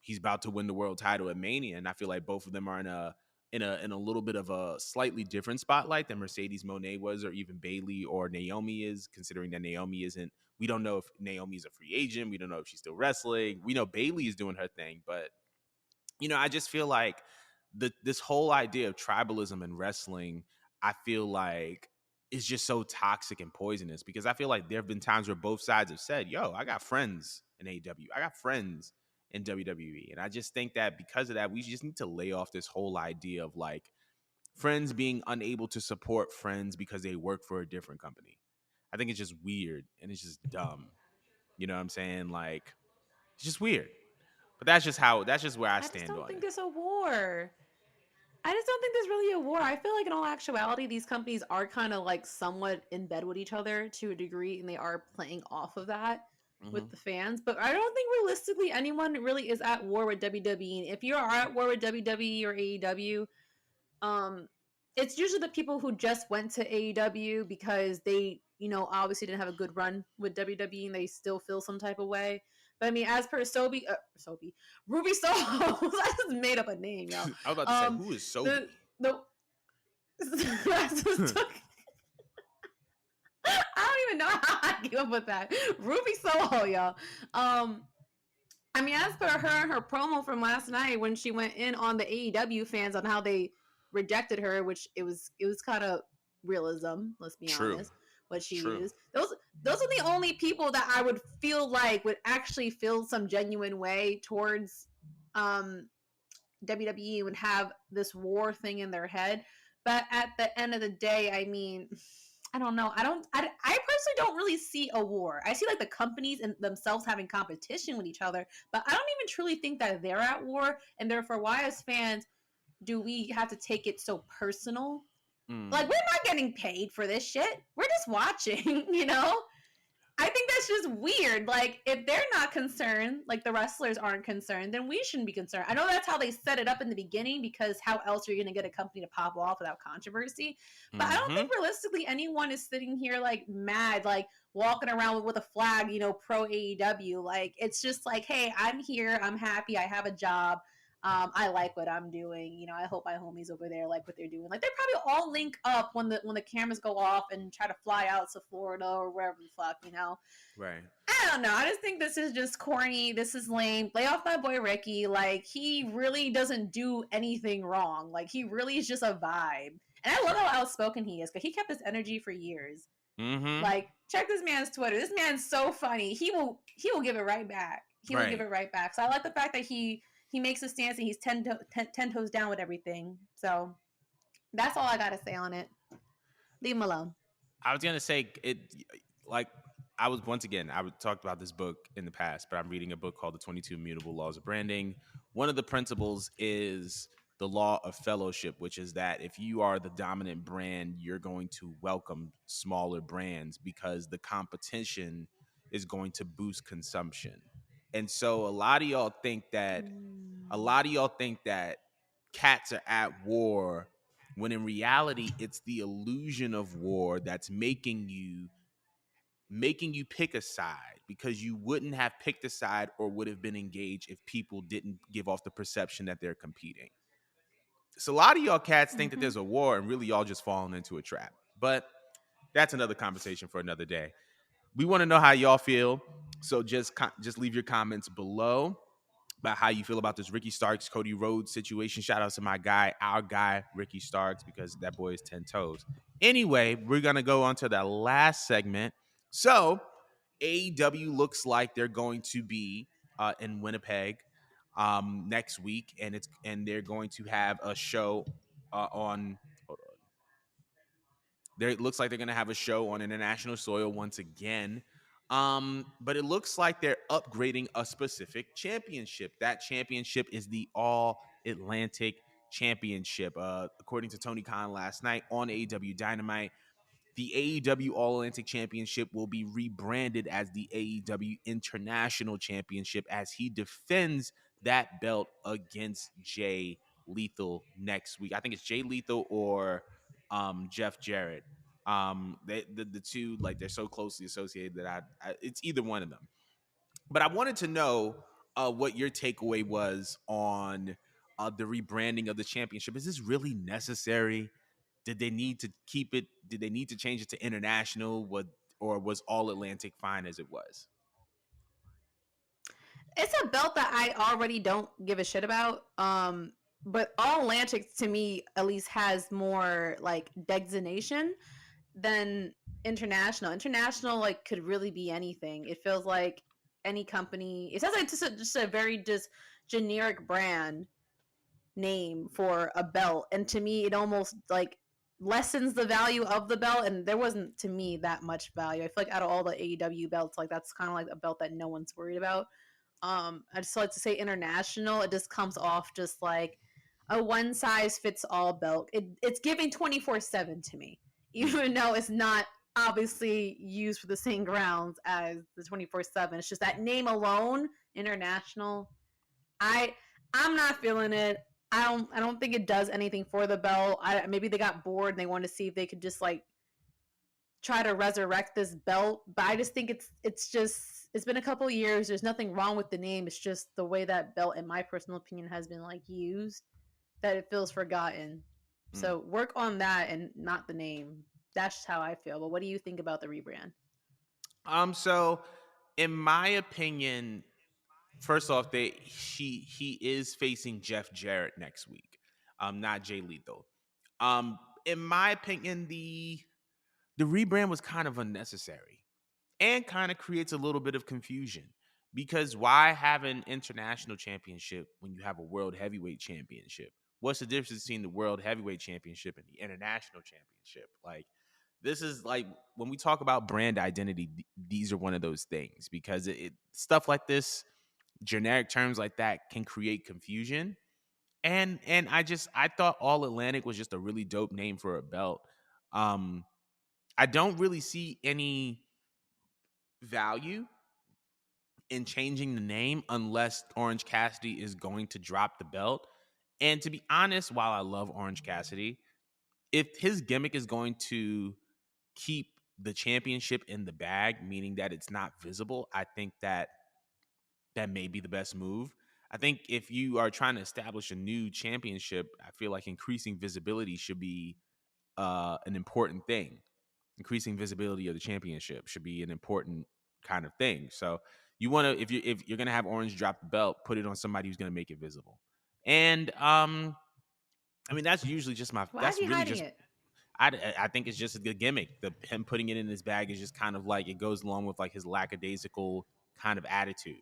he's about to win the world title at Mania. And I feel like both of them are in a little bit of a slightly different spotlight than Mercedes Moné was, or even Bailey or Naomi is, considering that Naomi isn't. We don't know if Naomi's a free agent. We don't know if she's still wrestling. We know Bailey is doing her thing, but I just feel like this whole idea of tribalism in wrestling, I feel like is just so toxic and poisonous, because I feel like there have been times where both sides have said, yo, I got friends in AEW. I got friends in WWE. And I just think that because of that, we just need to lay off this whole idea of like friends being unable to support friends because they work for a different company. I think it's just weird and it's just dumb. You know what I'm saying? Like, it's just weird. But that's just where I I just stand don't on think it. there's a war. I just don't think there's really a war. I feel like in all actuality, these companies are kind of like somewhat in bed with each other to a degree, and they are playing off of that Mm-hmm. with the fans. But I don't think realistically anyone really is at war with WWE. And if you are at war with WWE or AEW, um, it's usually the people who just went to AEW because they, obviously didn't have a good run with WWE and they still feel some type of way. But I mean, as per Ruby Soho, I just made up a name, y'all. I was about to say, Um, who is Sobe? the the I just took. I don't even know how I came up with that. Ruby Soho, y'all. Um, I mean, as per her and her promo from last night when she went in on the AEW fans on how they rejected her, which it was kind of realism. Let's be True. honest, what she True. used. Those are the only people that I would feel like would actually feel some genuine way towards um WWE, would have this war thing in their head. But at the end of the day, I mean, I don't know. I personally don't really see a war. I see like the companies and themselves having competition with each other, but I don't even truly think that they're at war. And therefore, why as fans do we have to take it so personal? Like, Mm. we're not getting paid for this shit. We're just watching, you know? I think that's just weird. Like, if they're not concerned, like the wrestlers aren't concerned, then we shouldn't be concerned. I know that's how they set it up in the beginning, because how else are you going to get a company to pop off without controversy? But I don't Mm-hmm. think realistically anyone is sitting here like mad, like walking around with a flag, pro AEW. Like, it's just like, hey, I'm here. I'm happy. I have a job. I like what I'm doing. I hope my homies over there like what they're doing. Like, they probably all link up when the cameras go off and try to fly out to Florida or wherever the fuck. Right. I don't know. I just think this is just corny. This is lame. Lay off my boy Ricky. Like, he really doesn't do anything wrong. Like, he really is just a vibe. And I love Right. how outspoken he is, because he kept his energy for years. Mm-hmm. Like, check this man's Twitter. This man's so funny. He will give it right back. He will give Right. it right back. So I like the fact that he makes a stance and he's ten toes down with everything. So that's all I gotta say on it. Leave him alone. I was gonna say it, like I was once again. I would talked about this book in the past, but I'm reading a book called The 22 Immutable Laws of Branding. One of the principles is the law of fellowship, which is that if you are the dominant brand, you're going to welcome smaller brands because the competition is going to boost consumption. And so a lot of y'all think that cats are at war, when in reality it's the illusion of war that's making you pick a side, because you wouldn't have picked a side or would have been engaged if people didn't give off the perception that they're competing. So a lot of y'all cats think that Mm-hmm. there's a war and really y'all just falling into a trap. But that's another conversation for another day. We want to know how y'all feel, so just leave your comments below about how you feel about this Ricky Starks, Cody Rhodes situation. Shout out to our guy, Ricky Starks, because that boy is 10 toes. Anyway, we're going to go on to the last segment. So, AEW looks like they're going to be in Winnipeg next week, and they're going to have a show on. Hold on. It looks like they're going to have a show on international soil once again. But it looks like they're upgrading a specific championship. That championship is the All Atlantic Championship. According to Tony Khan last night on AEW Dynamite, the AEW All Atlantic Championship will be rebranded as the AEW International Championship as he defends that belt against Jay Lethal next week. I think it's Jay Lethal or Jeff Jarrett. The two, like, they're so closely associated that it's either one of them. But I wanted to know what your takeaway was on the rebranding of the championship. Is this really necessary? Did they need to keep it? Did they need to change it to international? Or was All Atlantic fine as it was? It's a belt that I already don't give a shit about. But All Atlantic to me at least has more like designation than international. International like could really be anything. It feels like any company. It sounds like just a very just generic brand name for a belt, and to me, it almost like lessens the value of the belt. And there wasn't to me that much value. I feel like out of all the AEW belts, like that's kind of like a belt that no one's worried about. I just like to say international. It just comes off just like a one size fits all belt. It's giving 24/7 to me, even though it's not obviously used for the same grounds as the 24/7. It's just that name alone, international. I I'm not feeling it. I don't think it does anything for the belt. Maybe they got bored and they wanted to see if they could just like try to resurrect this belt, but I just think it's been a couple years. There's nothing wrong with the name. It's just the way that belt, in my personal opinion, has been like used, that it feels forgotten. So work on that and not the name. That's just how I feel. But what do you think about the rebrand? So in my opinion, first off, he is facing Jeff Jarrett next week. Not Jay Lethal. In my opinion, the rebrand was kind of unnecessary and kind of creates a little bit of confusion, because why have an international championship when you have a world heavyweight championship? What's the difference between the world heavyweight championship and the international championship? Like, this is like, when we talk about brand identity, these are one of those things, because stuff like this, generic terms like that, can create confusion. And I thought All Atlantic was just a really dope name for a belt. I don't really see any value in changing the name unless Orange Cassidy is going to drop the belt. And to be honest, while I love Orange Cassidy, if his gimmick is going to keep the championship in the bag, meaning that it's not visible, I think that may be the best move. I think if you are trying to establish a new championship, I feel like increasing visibility should be an important thing. Increasing visibility of the championship should be an important kind of thing. So you want to, if you're gonna have Orange drop the belt, put it on somebody who's gonna make it visible. And I mean, that's usually just my. Why That's is he really hiding just. it? I think it's just a good gimmick. Him putting it in his bag is just kind of like, it goes along with like his lackadaisical kind of attitude.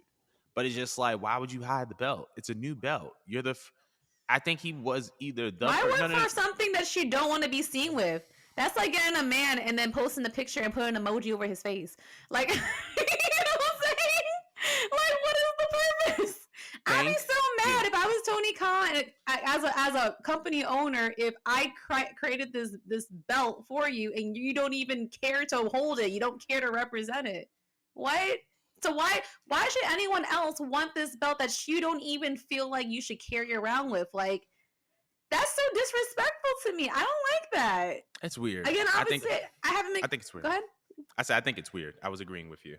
But it's just like, why would you hide the belt? It's a new belt. You're the. I think he was either the. Why No, work no, no. for something that she don't want to be seen with? That's like getting a man and then posting the picture and putting an emoji over his face. Like, you know what I'm saying? Like, what is the purpose? I'd be so mad if I was Tony Khan as a company owner, if I created this belt for you and you don't even care to hold it, you don't care to represent it. What? So why should anyone else want this belt that you don't even feel like you should carry around with? Like, that's so disrespectful to me. I don't like that. It's weird. Again, obviously, I think it's weird. Go ahead. I said I think it's weird. I was agreeing with you.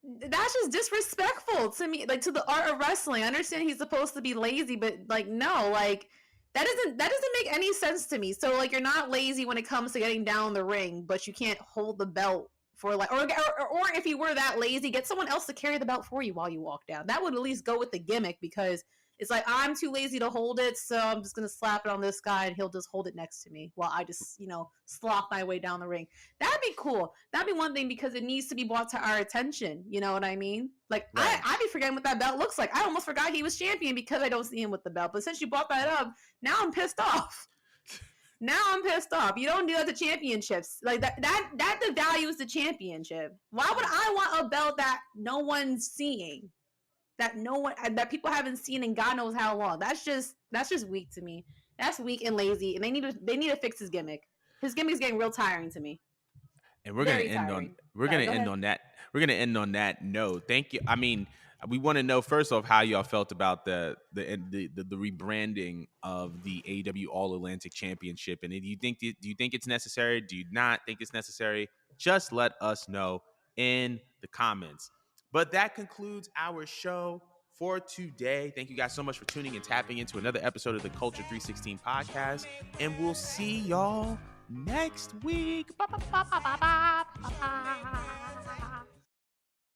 That's just disrespectful to me, like to the art of wrestling. I understand he's supposed to be lazy, but like no, like that doesn't make any sense to me. So like, you're not lazy when it comes to getting down the ring, but you can't hold the belt for like, or if you were that lazy, get someone else to carry the belt for you while you walk down. That would at least go with the gimmick, because it's like, I'm too lazy to hold it, so I'm just gonna slap it on this guy and he'll just hold it next to me while I just, slop my way down the ring. That'd be cool. That'd be one thing, because it needs to be brought to our attention. You know what I mean? Like, right. I'd be forgetting what that belt looks like. I almost forgot he was champion because I don't see him with the belt. But since you brought that up, now I'm pissed off. You don't do that to championships. Like that devalues the championship. Why would I want a belt that no one's seeing? That people haven't seen in God knows how long. That's just weak to me. That's weak and lazy, and they need to fix his gimmick. His gimmick's getting real tiring to me. And we're gonna Very end on tiring. Sorry, go ahead. we're gonna end on that note. Thank you. I mean, we want to know first off how y'all felt about the rebranding of the AEW All Atlantic Championship, and do you think it's necessary? Do you not think it's necessary? Just let us know in the comments. But that concludes our show for today. Thank you guys so much for tuning and tapping into another episode of the Culture 316 podcast, and we'll see y'all next week. Bye, bye, bye, bye, bye, bye, bye.